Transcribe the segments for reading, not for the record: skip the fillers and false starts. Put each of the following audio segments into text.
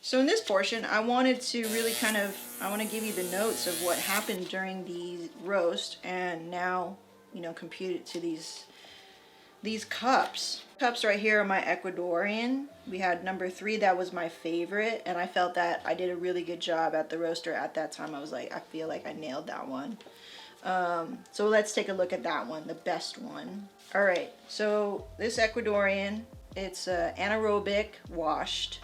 So in this portion, I wanted to really I want to give you the notes of what happened during the roast, and now, compute it to these cups. Cups right here are my Ecuadorian. We had number 3, that was my favorite, and I felt that I did a really good job at the roaster at that time. I was like, I feel like I nailed that one. So let's take a look at that one, the best one. All right, so this Ecuadorian, it's anaerobic washed,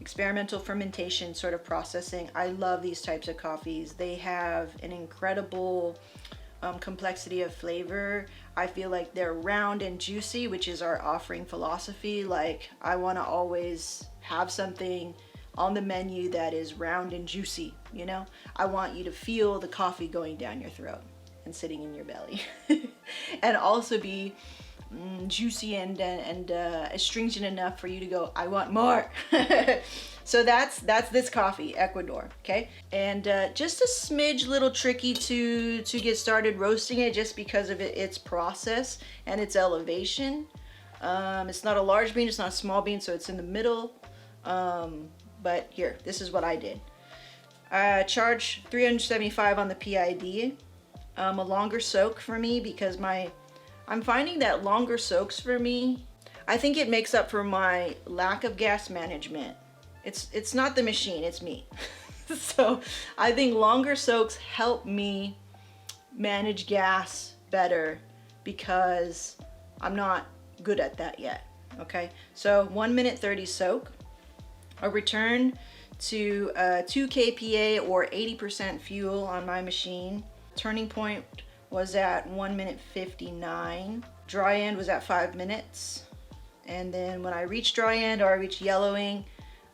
experimental fermentation sort of processing. I love these types of coffees. They have an incredible complexity of flavor. I feel like they're round and juicy, which is our offering philosophy. Like, I want to always have something on the menu that is round and juicy, I want you to feel the coffee going down your throat and sitting in your belly and also be juicy and astringent enough for you to go, I want more. So that's this coffee, Ecuador. Okay, and just a smidge little tricky to get started roasting it, just because of its process and its elevation. It's not a large bean, it's not a small bean, so it's in the middle. But here, this is what I did. I charged $375 on the PID. A longer soak for me, because I'm finding that longer soaks for me, I think it makes up for my lack of gas management. It's not the machine, it's me. So I think longer soaks help me manage gas better, because I'm not good at that yet. Okay, so 1 minute 30 soak, a return to 2 kPa or 80% fuel on my machine. Turning point was at 1 minute 59. Dry end was at 5 minutes. And then when I reach dry end, or I reach yellowing,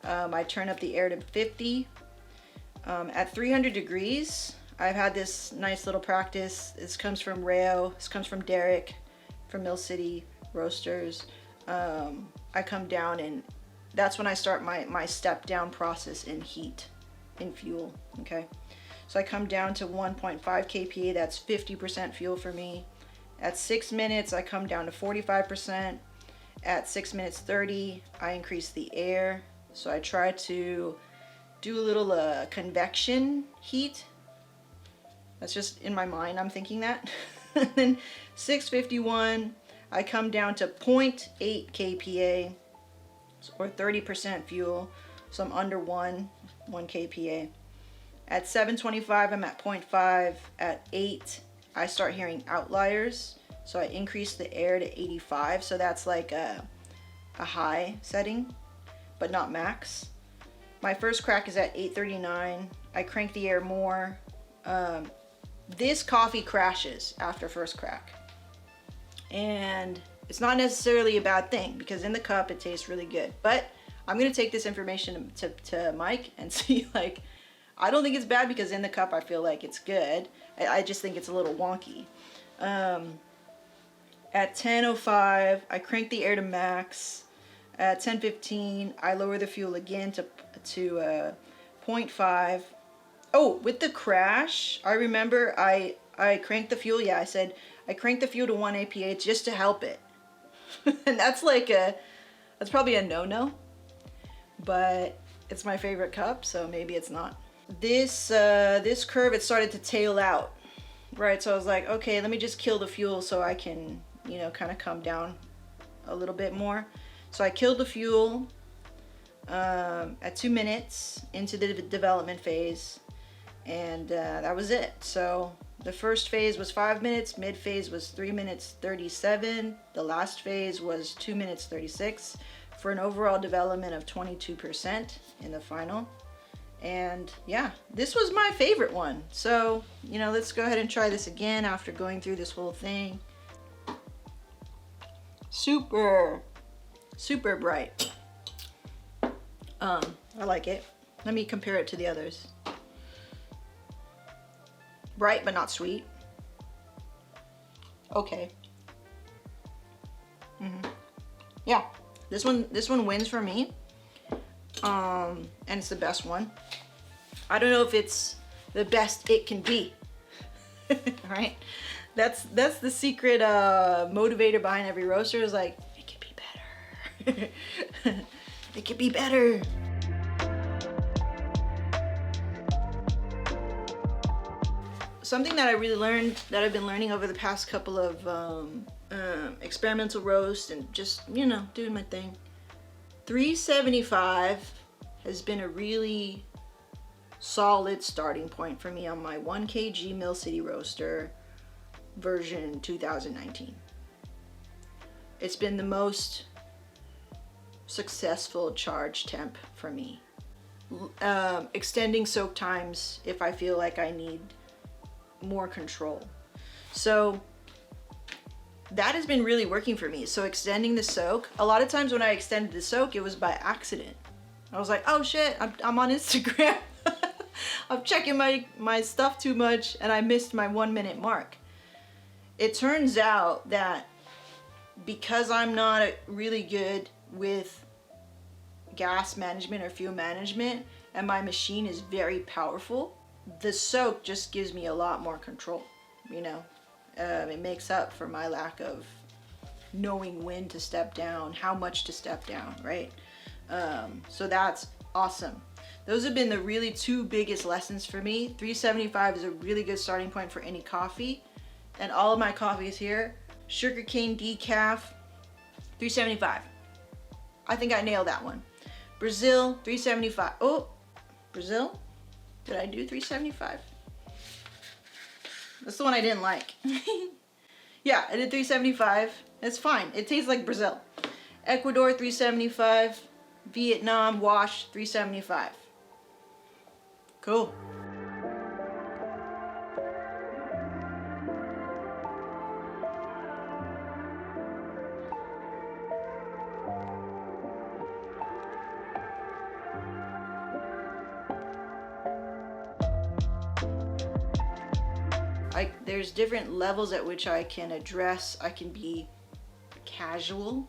I turn up the air to 50. At 300 degrees, I've had this nice little practice. This comes from Rayo, this comes from Derek, from Mill City Roasters. I come down, and that's when I start my step down process in heat, in fuel, okay? So I come down to 1.5 kPa, that's 50% fuel for me. At 6 minutes, I come down to 45%. At 6 minutes 30, I increase the air. So I try to do a little convection heat. That's just in my mind, I'm thinking that. And then 6:51, I come down to 0.8 kPa, or 30% fuel. So I'm under 1 kPa. At 7:25, I'm at 0.5. At 8, I start hearing outliers. So I increase the air to 85. So that's like a high setting, but not max. My first crack is at 8:39. I crank the air more. This coffee crashes after first crack. And it's not necessarily a bad thing, because in the cup it tastes really good. But I'm gonna take this information to Mike and see, like, I don't think it's bad, because in the cup I feel like it's good. I just think it's a little wonky. At 10:05, I crank the air to max. At 10:15, I lower the fuel again to 0.5. Oh, with the crash, I remember I cranked the fuel. Yeah, I said I cranked the fuel to 1 APA just to help it. And that's probably a no-no. But it's my favorite cup, so maybe it's not. This curve, it started to tail out, right? So I was like, okay, let me just kill the fuel so I can, kind of come down a little bit more. So I killed the fuel at 2 minutes into the development phase, and that was it. So the first phase was 5 minutes, mid phase was 3 minutes 37, the last phase was 2 minutes 36, for an overall development of 22% in the final. And yeah, this was my favorite one. So, let's go ahead and try this again after going through this whole thing. Super bright. I like it. Let me compare it to the others. Bright but not sweet. Okay. Yeah, this one wins for me. And it's the best one. I don't know if it's the best it can be. Right? That's the secret motivator behind every roaster, is like, it could be better. It could be better. something that I really learned, that I've been learning over the past couple of experimental roasts and just, you know, doing my thing. 375 has been a really solid starting point for me on my 1 kg Mill City roaster version 2019. It's been the most successful charge temp for me. Extending soak times if I feel like I need more control. So that has been really working for me. So extending the soak, a lot of times when I extended the soak, it was by accident. I was like, oh shit, I'm on Instagram. I'm checking my stuff too much and I missed my 1 minute mark. It turns out that because I'm not really good with gas management or fuel management and my machine is very powerful, the soak just gives me a lot more control, you know. It makes up for my lack of knowing when to step down, how much to step down, right? So that's awesome. Those have been the really two biggest lessons for me. 375 is a really good starting point for any coffee. And all of my coffees here, sugarcane decaf, 375. I think I nailed that one. Brazil, 375. Oh, Brazil? Did I do 375? That's the one I didn't like. Yeah, I did 375. It's fine. It tastes like Brazil. Ecuador, 375. Vietnam, wash, 375. Cool. There's different levels at which I can address. I can be casual.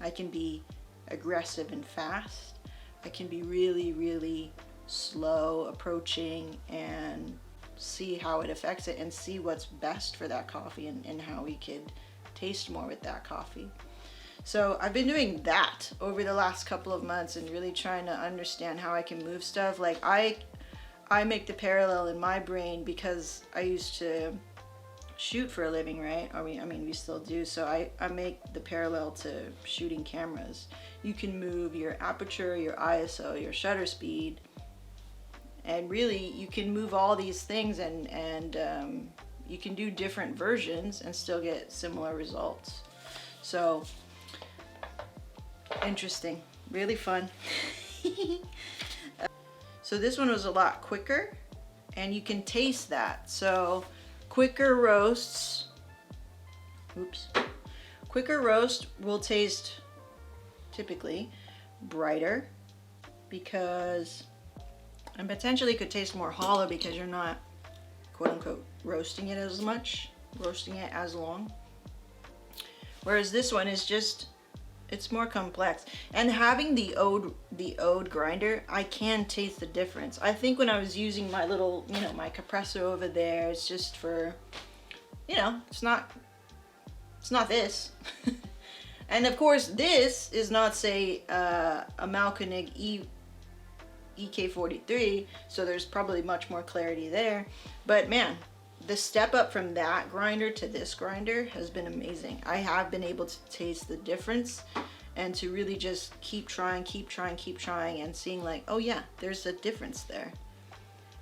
I can be aggressive and fast. I can be really, really slow approaching and see how it affects it and see what's best for that coffee and how we could taste more with that coffee. So I've been doing that over the last couple of months and really trying to understand how I can move stuff. Like I make the parallel in my brain because I used to shoot for a living, right? I mean, we still do. So I make the parallel to shooting cameras. You can move your aperture, your ISO, your shutter speed, and really you can move all these things and you can do different versions and still get similar results. So interesting, really fun. So this one was a lot quicker and you can taste that. So quicker roasts, quicker roast will taste typically brighter because, and potentially could taste more hollow because you're not quote unquote roasting it as much, roasting it as long. Whereas this one is just, it's more complex. And having the Ode grinder, I can taste the difference. I think when I was using my little, you know, my compressor over there, it's just for, you know, it's not this. And of course, this is not, say, a Malkonig EK43, so there's probably much more clarity there. But man, the step up from that grinder to this grinder has been amazing. I have been able to taste the difference and to really just keep trying and seeing like, oh yeah, there's a difference there.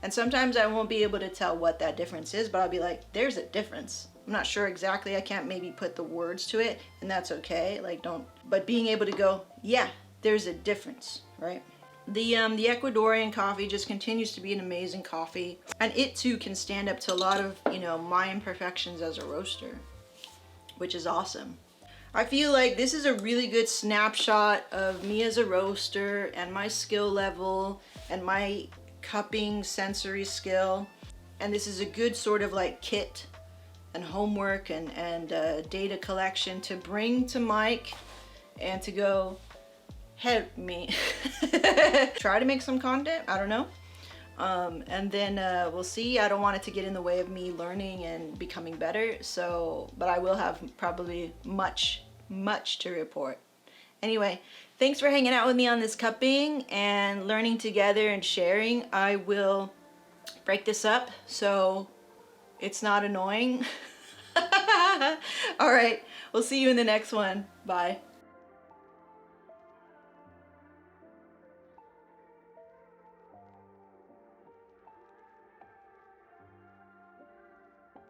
And sometimes I won't be able to tell what that difference is, but I'll be like, there's a difference. I'm not sure exactly, I can't maybe put the words to it, and that's okay. Like but being able to go, yeah, there's a difference, right? The Ecuadorian coffee just continues to be an amazing coffee, and it too can stand up to a lot of, you know, my imperfections as a roaster, which is awesome. I feel like this is a really good snapshot of me as a roaster and my skill level and my cupping sensory skill. And this is a good sort of like kit and homework and data collection to bring to Mike and to go, help me. Try to make some content, I don't know. And then we'll see. I don't want it to get in the way of me learning and becoming better. So, but I will have probably much to report. Anyway, thanks for hanging out with me on this cupping and learning together and sharing. I will break this up. So it's not annoying. All right, we'll see you in the next one. Bye.